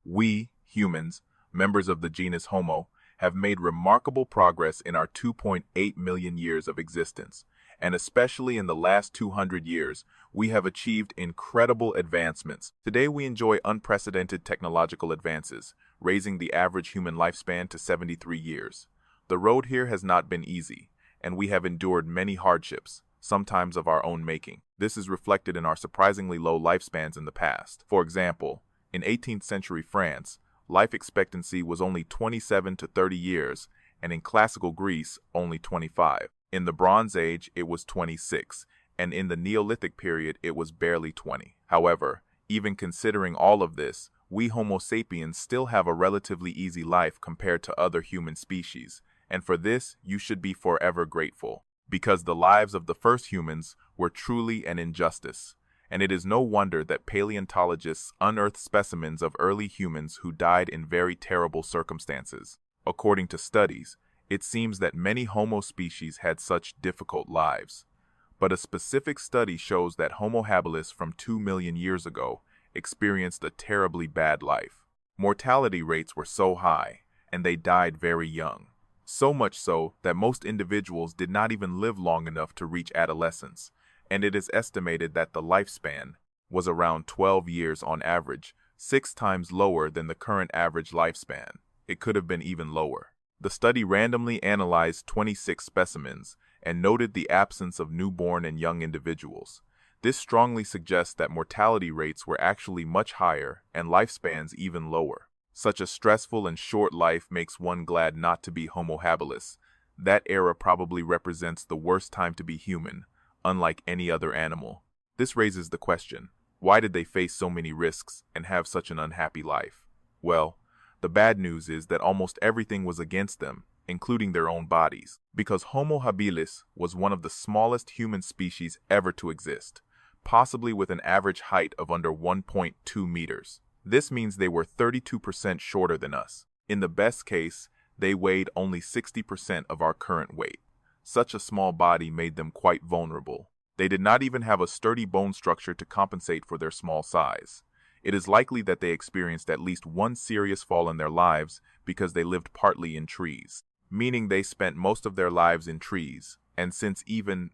We, humans, members of the genus Homo, have made remarkable progress in our 2.8 million years of existence, and especially in the last 200 years, we have achieved incredible advancements. Today we enjoy unprecedented technological advances, raising the average human lifespan to 73 years. The road here has not been easy, and we have endured many hardships, sometimes of our own making. This is reflected in our surprisingly low lifespans in the past. For example, in 18th century France, life expectancy was only 27 to 30 years, and in classical Greece, only 25. In the Bronze Age, it was 26, and in the Neolithic period, it was barely 20. However, even considering all of this, we Homo sapiens still have a relatively easy life compared to other human species, and for this, you should be forever grateful, because the lives of the first humans were truly an injustice. And it is no wonder that paleontologists unearthed specimens of early humans who died in very terrible circumstances. According to studies, it seems that many Homo species had such difficult lives. But a specific study shows that Homo habilis from 2 million years ago experienced a terribly bad life. Mortality rates were so high, and they died very young. So much so that most individuals did not even live long enough to reach adolescence, and it is estimated that the lifespan was around 12 years on average, 6 times lower than the current average lifespan. It could have been even lower. The study randomly analyzed 26 specimens and noted the absence of newborn and young individuals. This strongly suggests that mortality rates were actually much higher and lifespans even lower. Such a stressful and short life makes one glad not to be Homo habilis. That era probably represents the worst time to be human, unlike any other animal. This raises the question, why did they face so many risks and have such an unhappy life? Well, the bad news is that almost everything was against them, including their own bodies, because Homo habilis was one of the smallest human species ever to exist, possibly with an average height of under 1.2 meters. This means they were 32% shorter than us. In the best case, they weighed only 60% of our current weight. Such a small body made them quite vulnerable. They did not even have a sturdy bone structure to compensate for their small size. It is likely that they experienced at least one serious fall in their lives because they lived partly in trees, meaning they spent most of their lives in trees, and since even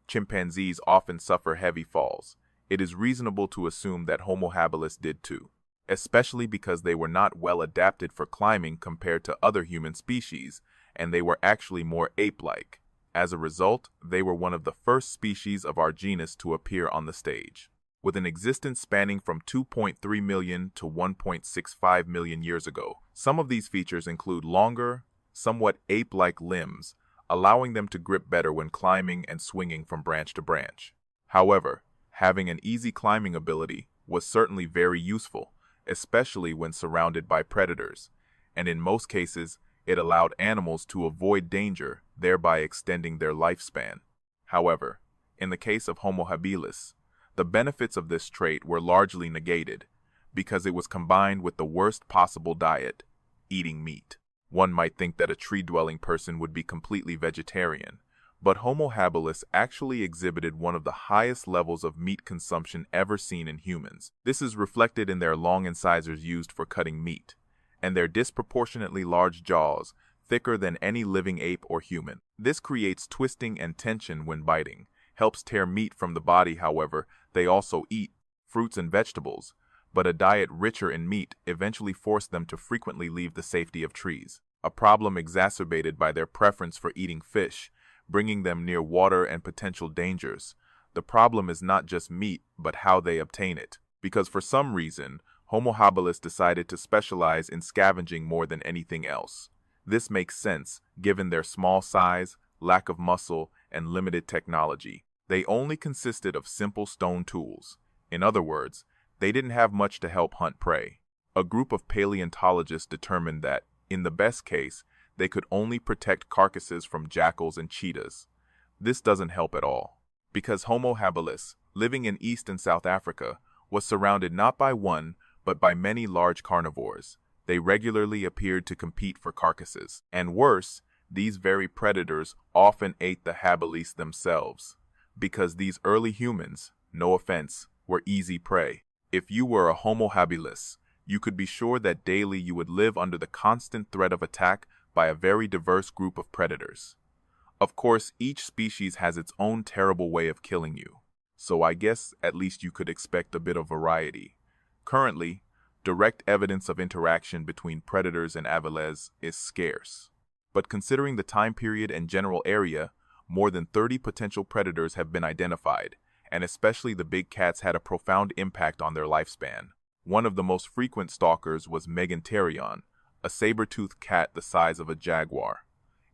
chimpanzees often suffer heavy falls, it is reasonable to assume that Homo habilis did too, especially because they were not well adapted for climbing compared to other human species, and they were actually more ape-like. As a result, they were one of the first species of our genus to appear on the stage. With an existence spanning from 2.3 million to 1.65 million years ago, some of these features include longer, somewhat ape-like limbs, allowing them to grip better when climbing and swinging from branch to branch. However, having an easy climbing ability was certainly very useful, especially when surrounded by predators, and in most cases, it allowed animals to avoid danger, thereby extending their lifespan. However, in the case of Homo habilis, the benefits of this trait were largely negated because it was combined with the worst possible diet, eating meat. One might think that a tree-dwelling person would be completely vegetarian, but Homo habilis actually exhibited one of the highest levels of meat consumption ever seen in humans. This is reflected in their long incisors used for cutting meat, and their disproportionately large jaws, thicker than any living ape or human. This creates twisting and tension when biting, helps tear meat from the body. However, they also eat fruits and vegetables, but a diet richer in meat eventually forced them to frequently leave the safety of trees, a problem exacerbated by their preference for eating fish, bringing them near water and potential dangers. The problem is not just meat, but how they obtain it, because for some reason, Homo habilis decided to specialize in scavenging more than anything else. This makes sense, given their small size, lack of muscle, and limited technology. They only consisted of simple stone tools. In other words, they didn't have much to help hunt prey. A group of paleontologists determined that, in the best case, they could only protect carcasses from jackals and cheetahs. This doesn't help at all, because Homo habilis, living in East and South Africa, was surrounded not by one, but by many large carnivores. They regularly appeared to compete for carcasses. And worse, these very predators often ate the habilis themselves, because these early humans, no offense, were easy prey. If you were a Homo habilis, you could be sure that daily you would live under the constant threat of attack by a very diverse group of predators. Of course, each species has its own terrible way of killing you, so I guess at least you could expect a bit of variety. Currently, direct evidence of interaction between predators and habilis is scarce. But considering the time period and general area, more than 30 potential predators have been identified, and especially the big cats had a profound impact on their lifespan. One of the most frequent stalkers was Meganterion, a saber-toothed cat the size of a jaguar.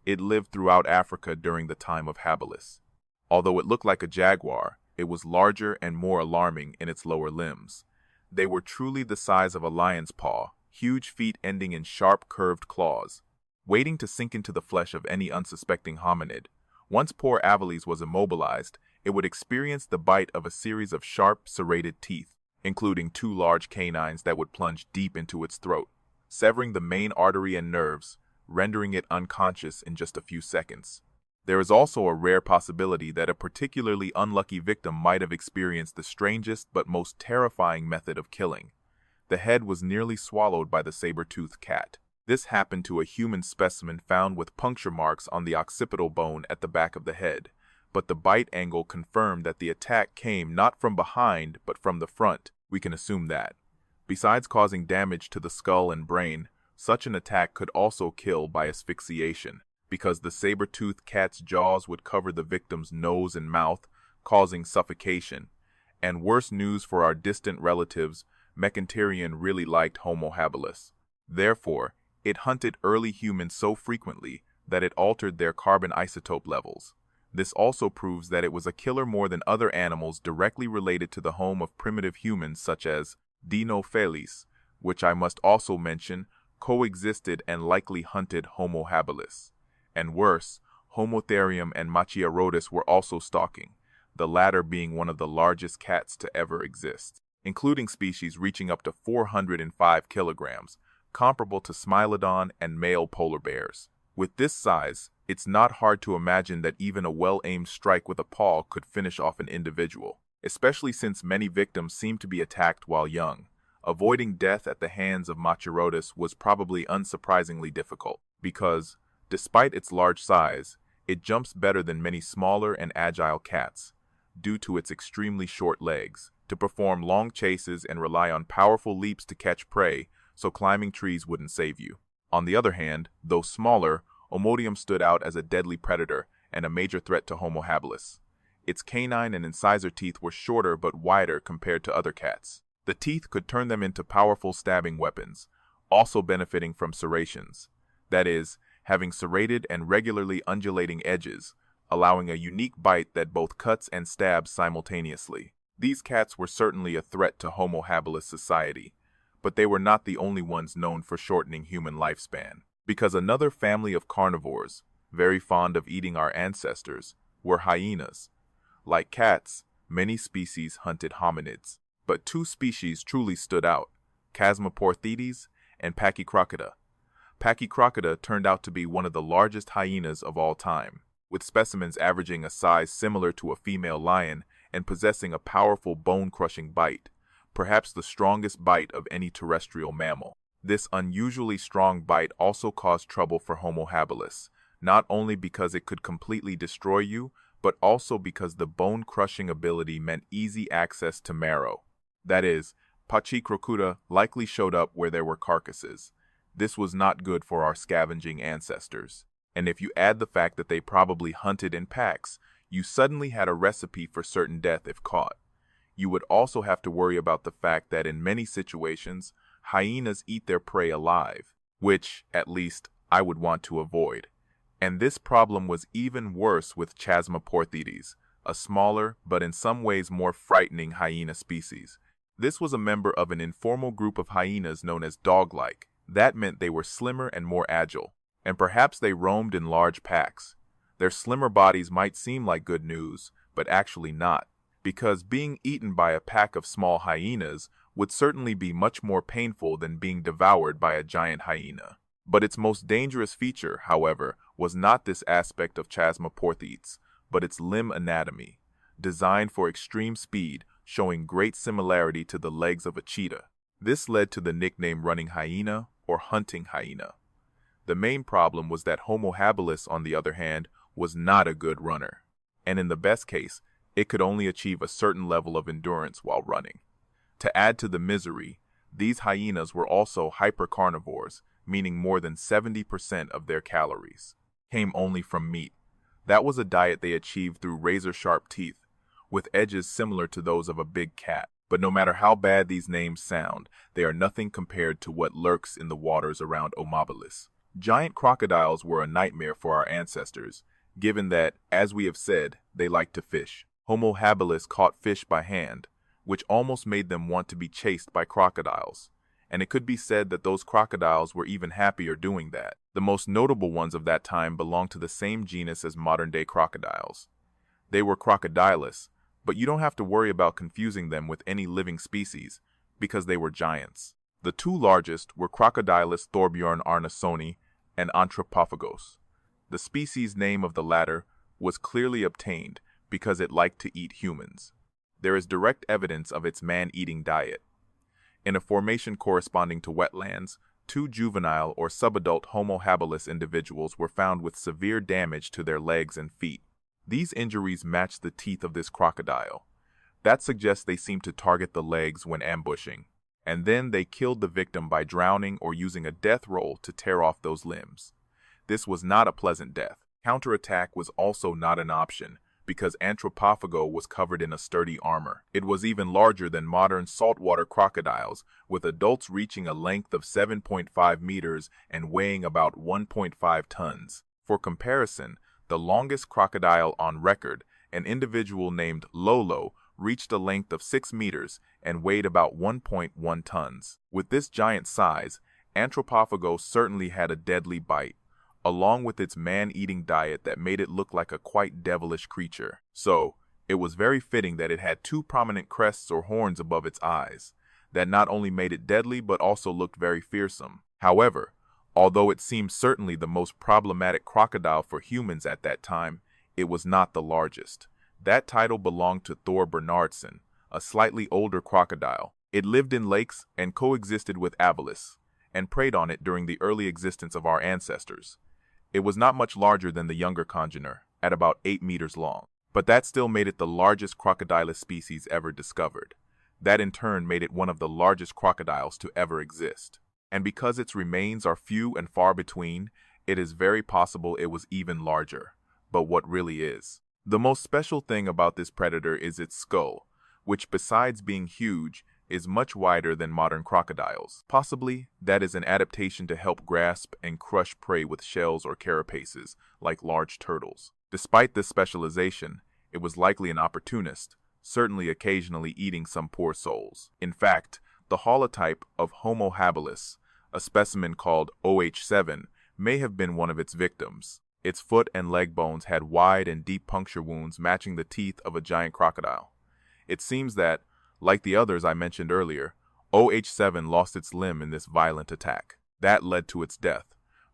It lived throughout Africa during the time of habilis. Although it looked like a jaguar, it was larger and more alarming in its lower limbs. They were truly the size of a lion's paw, huge feet ending in sharp, curved claws, waiting to sink into the flesh of any unsuspecting hominid. Once poor habilis was immobilized, it would experience the bite of a series of sharp, serrated teeth, including 2 large canines that would plunge deep into its throat, severing the main artery and nerves, rendering it unconscious in just a few seconds. There is also a rare possibility that a particularly unlucky victim might have experienced the strangest but most terrifying method of killing. The head was nearly swallowed by the saber-toothed cat. This happened to a human specimen found with puncture marks on the occipital bone at the back of the head, but the bite angle confirmed that the attack came not from behind but from the front. We can assume that. Besides causing damage to the skull and brain, such an attack could also kill by asphyxiation, because the saber-toothed cat's jaws would cover the victim's nose and mouth, causing suffocation. And worse news for our distant relatives, Meganterion really liked Homo habilis. Therefore, it hunted early humans so frequently that it altered their carbon isotope levels. This also proves that it was a killer more than other animals directly related to the home of primitive humans such as Dinophalis, which I must also mention coexisted and likely hunted Homo habilis. And worse, Homotherium and Machiarodus were also stalking, the latter being one of the largest cats to ever exist, including species reaching up to 405 kilograms, comparable to Smilodon and male polar bears. With this size, it's not hard to imagine that even a well-aimed strike with a paw could finish off an individual, especially since many victims seem to be attacked while young. Avoiding death at the hands of Machiarodus was probably unsurprisingly difficult, because, despite its large size, it jumps better than many smaller and agile cats, due to its extremely short legs, to perform long chases and rely on powerful leaps to catch prey, so climbing trees wouldn't save you. On the other hand, though smaller, Omodium stood out as a deadly predator and a major threat to Homo habilis. Its canine and incisor teeth were shorter but wider compared to other cats. The teeth could turn them into powerful stabbing weapons, also benefiting from serrations. That is, having serrated and regularly undulating edges, allowing a unique bite that both cuts and stabs simultaneously. These cats were certainly a threat to Homo habilis society, but they were not the only ones known for shortening human lifespan, because another family of carnivores, very fond of eating our ancestors, were hyenas. Like cats, many species hunted hominids, but 2 species truly stood out, Chasmoporthetes and Pachycrocida. Pachycrocida turned out to be one of the largest hyenas of all time, with specimens averaging a size similar to a female lion and possessing a powerful bone-crushing bite, perhaps the strongest bite of any terrestrial mammal. This unusually strong bite also caused trouble for Homo habilis, not only because it could completely destroy you, but also because the bone-crushing ability meant easy access to marrow. That is, Pachycrocida likely showed up where there were carcasses. This was not good for our scavenging ancestors. And if you add the fact that they probably hunted in packs, you suddenly had a recipe for certain death if caught. You would also have to worry about the fact that in many situations, hyenas eat their prey alive, which, at least, I would want to avoid. And this problem was even worse with Chasmoporthetes, a smaller but in some ways more frightening hyena species. This was a member of an informal group of hyenas known as dog-like. That meant they were slimmer and more agile, and perhaps they roamed in large packs. Their slimmer bodies might seem like good news, but actually not, because being eaten by a pack of small hyenas would certainly be much more painful than being devoured by a giant hyena. But its most dangerous feature, however, was not this aspect of Chasmoporthetes, but its limb anatomy, designed for extreme speed, showing great similarity to the legs of a cheetah. This led to the nickname running hyena or hunting hyena. The main problem was that Homo habilis, on the other hand, was not a good runner, and in the best case, it could only achieve a certain level of endurance while running. To add to the misery, these hyenas were also hypercarnivores, meaning more than 70% of their calories came only from meat. That was a diet they achieved through razor-sharp teeth, with edges similar to those of a big cat. But no matter how bad these names sound, they are nothing compared to what lurks in the waters around Homobilis. Giant crocodiles were a nightmare for our ancestors, given that, as we have said, they like to fish. Homo habilis caught fish by hand, which almost made them want to be chased by crocodiles. And it could be said that those crocodiles were even happier doing that. The most notable ones of that time belonged to the same genus as modern-day crocodiles. They were crocodilus, but you don't have to worry about confusing them with any living species, because they were giants. The two largest were Crocodilus thorbjorn arnasoni and Anthropophagos. The species name of the latter was clearly obtained because it liked to eat humans. There is direct evidence of its man-eating diet. In a formation corresponding to wetlands, 2 juvenile or subadult Homo habilis individuals were found with severe damage to their legs and feet. These injuries matched the teeth of this crocodile. That suggests they seemed to target the legs when ambushing, and then they killed the victim by drowning or using a death roll to tear off those limbs. This was not a pleasant death. Counterattack was also not an option, because Anthropophago was covered in a sturdy armor. It was even larger than modern saltwater crocodiles, with adults reaching a length of 7.5 meters and weighing about 1.5 tons. For comparison, the longest crocodile on record, an individual named Lolo, reached a length of 6 meters and weighed about 1.1 tons. With this giant size, Anthropophago certainly had a deadly bite, along with its man-eating diet that made it look like a quite devilish creature. So, it was very fitting that it had 2 prominent crests or horns above its eyes, that not only made it deadly but also looked very fearsome. However, although it seemed certainly the most problematic crocodile for humans at that time, it was not the largest. That title belonged to Thor Bernhardsson, a slightly older crocodile. It lived in lakes and coexisted with Avalis, and preyed on it during the early existence of our ancestors. It was not much larger than the younger congener, at about 8 meters long, but that still made it the largest crocodilus species ever discovered. That in turn made it one of the largest crocodiles to ever exist. And because its remains are few and far between, it is very possible it was even larger. But what really is? The most special thing about this predator is its skull, which besides being huge, is much wider than modern crocodiles. Possibly, that is an adaptation to help grasp and crush prey with shells or carapaces, like large turtles. Despite this specialization, it was likely an opportunist, certainly occasionally eating some poor souls. In fact, the holotype of Homo habilis, a specimen called OH7, may have been one of its victims. Its foot and leg bones had wide and deep puncture wounds matching the teeth of a giant crocodile. It seems that, like the others I mentioned earlier, OH7 lost its limb in this violent attack. That led to its death.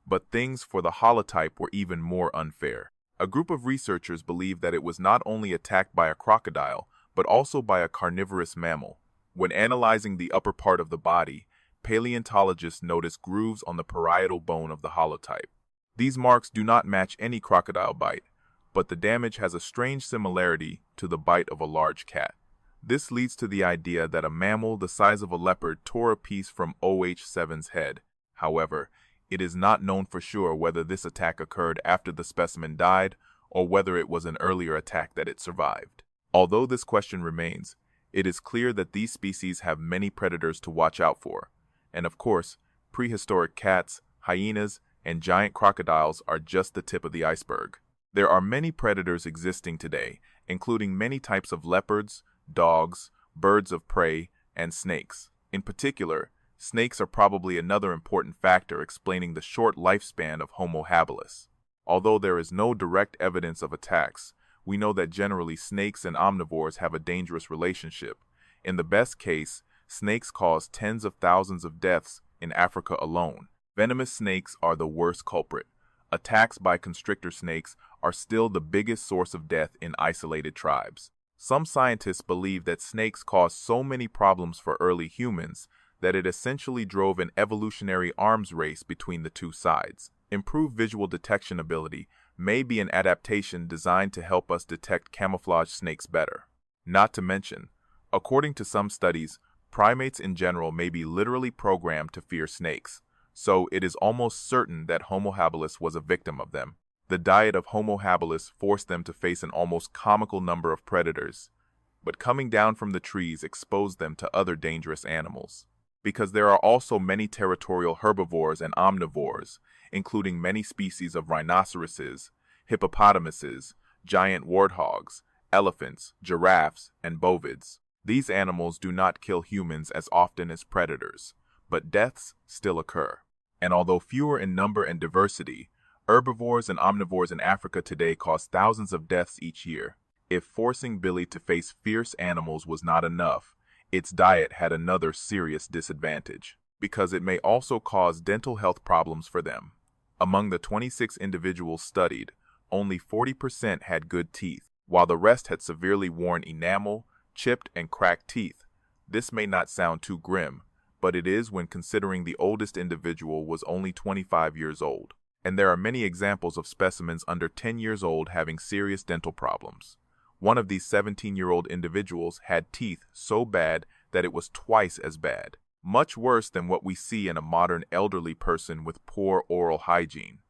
But things for the holotype were even more unfair. A group of researchers believed that it was not only attacked by a crocodile, but also by a carnivorous mammal. When analyzing the upper part of the body, paleontologists noticed grooves on the parietal bone of the holotype. These marks do not match any crocodile bite, but the damage has a strange similarity to the bite of a large cat. This leads to the idea that a mammal the size of a leopard tore a piece from OH7's head. However, it is not known for sure whether this attack occurred after the specimen died or whether it was an earlier attack that it survived. Although this question remains, it is clear that these species have many predators to watch out for. And of course, prehistoric cats, hyenas, and giant crocodiles are just the tip of the iceberg. There are many predators existing today, including many types of leopards, dogs, birds of prey, and snakes. In particular, snakes are probably another important factor explaining the short lifespan of Homo habilis. Although there is no direct evidence of attacks, we know that generally snakes and omnivores have a dangerous relationship. In the best case, snakes cause tens of thousands of deaths in Africa alone. Venomous snakes are the worst culprit. Attacks by constrictor snakes are still the biggest source of death in isolated tribes. Some scientists believe that snakes caused so many problems for early humans that it essentially drove an evolutionary arms race between the two sides. Improved visual detection ability may be an adaptation designed to help us detect camouflage snakes better. Not to mention, according to some studies, primates in general may be literally programmed to fear snakes, so it is almost certain that Homo habilis was a victim of them. The diet of Homo habilis forced them to face an almost comical number of predators, but coming down from the trees exposed them to other dangerous animals. Because there are also many territorial herbivores and omnivores, including many species of rhinoceroses, hippopotamuses, giant warthogs, elephants, giraffes, and bovids. These animals do not kill humans as often as predators, but deaths still occur. And although fewer in number and diversity, herbivores and omnivores in Africa today cause thousands of deaths each year. If forcing Billy to face fierce animals was not enough, its diet had another serious disadvantage, because it may also cause dental health problems for them. Among the 26 individuals studied, only 40% had good teeth, while the rest had severely worn enamel, chipped and cracked teeth. This may not sound too grim, but it is when considering the oldest individual was only 25 years old. And there are many examples of specimens under 10 years old having serious dental problems. One of these 17-year-old individuals had teeth so bad that it was twice as bad, much worse than what we see in a modern elderly person with poor oral hygiene.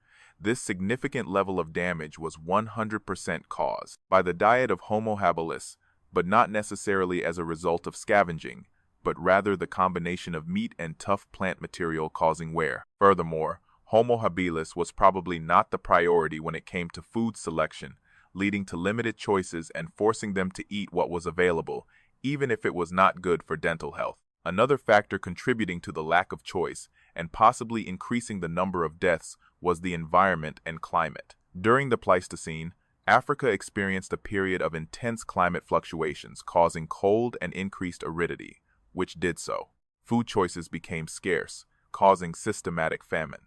This significant level of damage was 100% caused by the diet of Homo habilis, but not necessarily as a result of scavenging, but rather the combination of meat and tough plant material causing wear. Furthermore, Homo habilis was probably not the priority when it came to food selection, leading to limited choices and forcing them to eat what was available, even if it was not good for dental health. Another factor contributing to the lack of choice and possibly increasing the number of deaths was the environment and climate. During the Pleistocene, Africa experienced a period of intense climate fluctuations causing cold and increased aridity, which did so. Food choices became scarce, causing systematic famine.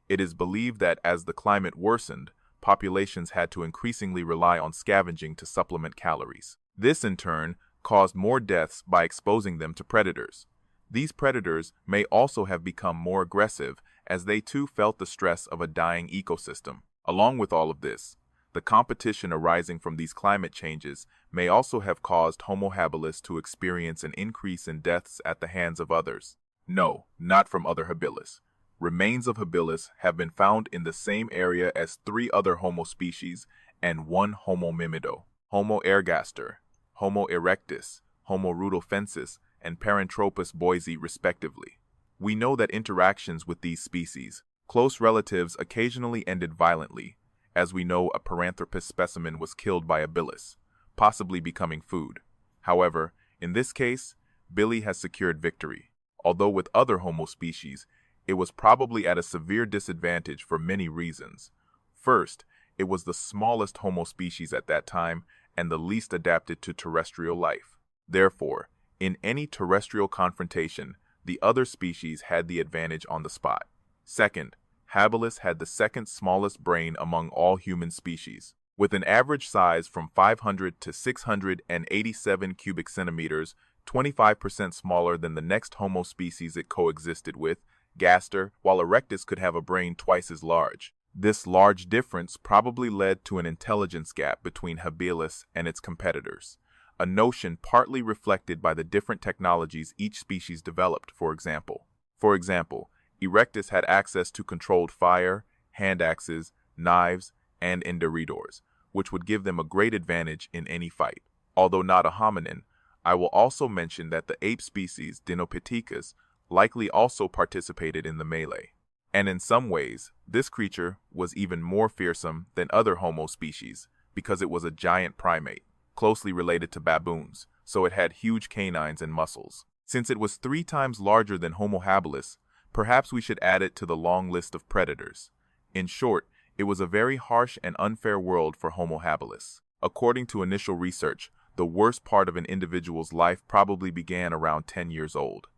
It is believed that as the climate worsened, populations had to increasingly rely on scavenging to supplement calories. This, in turn, caused more deaths by exposing them to predators. These predators may also have become more aggressive as they too felt the stress of a dying ecosystem. Along with all of this, the competition arising from these climate changes may also have caused Homo habilis to experience an increase in deaths at the hands of others. No, not from other habilis. Remains of habilis have been found in the same area as 3 other Homo species and 1 Homo mimido, Homo ergaster, Homo erectus, Homo rudolfensis, and Paranthropus boisei respectively. We know that interactions with these species, close relatives, occasionally ended violently, as we know a Paranthropus specimen was killed by a habilis, possibly becoming food. However, in this case, Billy has secured victory, although with other Homo species, it was probably at a severe disadvantage for many reasons. First, it was the smallest Homo species at that time and the least adapted to terrestrial life. Therefore, in any terrestrial confrontation, the other species had the advantage on the spot. Second, habilis had the second smallest brain among all human species, with an average size from 500 to 687 cubic centimeters, 25% smaller than the next Homo species it coexisted with, Gaster, while Erectus could have a brain twice as large. This large difference probably led to an intelligence gap between habilis and its competitors, a notion partly reflected by the different technologies each species developed, for example. Erectus had access to controlled fire, hand axes, knives, and enderidors, which would give them a great advantage in any fight. Although not a hominin, I will also mention that the ape species Dinopithecus likely also participated in the melee. And in some ways, this creature was even more fearsome than other Homo species because it was a giant primate, closely related to baboons, so it had huge canines and muscles. Since it was 3 times larger than Homo habilis, perhaps we should add it to the long list of predators. In short, it was a very harsh and unfair world for Homo habilis. According to initial research, the worst part of an individual's life probably began around 10 years old,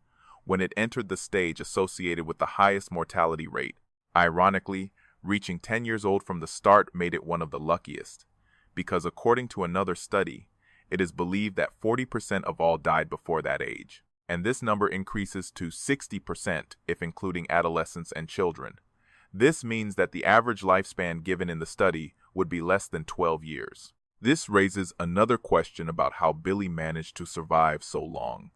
when it entered the stage associated with the highest mortality rate. Ironically, reaching 10 years old from the start made it one of the luckiest, because according to another study, it is believed that 40% of all died before that age. and this number increases to 60% if including adolescents and children. This means that the average lifespan given in the study would be less than 12 years. This raises another question about how Billy managed to survive so long.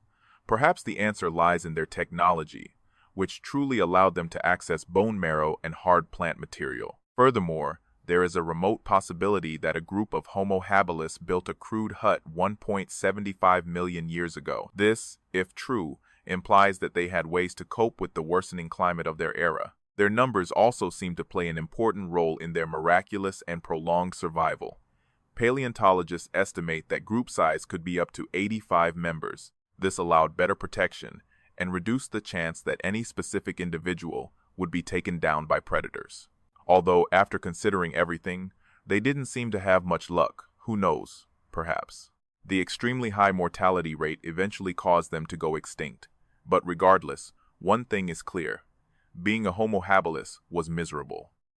Perhaps the answer lies in their technology, which truly allowed them to access bone marrow and hard plant material. Furthermore, there is a remote possibility that a group of Homo habilis built a crude hut 1.75 million years ago. This, if true, implies that they had ways to cope with the worsening climate of their era. Their numbers also seem to play an important role in their miraculous and prolonged survival. Paleontologists estimate that group size could be up to 85 members. This allowed better protection and reduced the chance that any specific individual would be taken down by predators. Although, after considering everything, they didn't seem to have much luck. Who knows? Perhaps. The extremely high mortality rate eventually caused them to go extinct. But regardless, one thing is clear. Being a Homo habilis was miserable.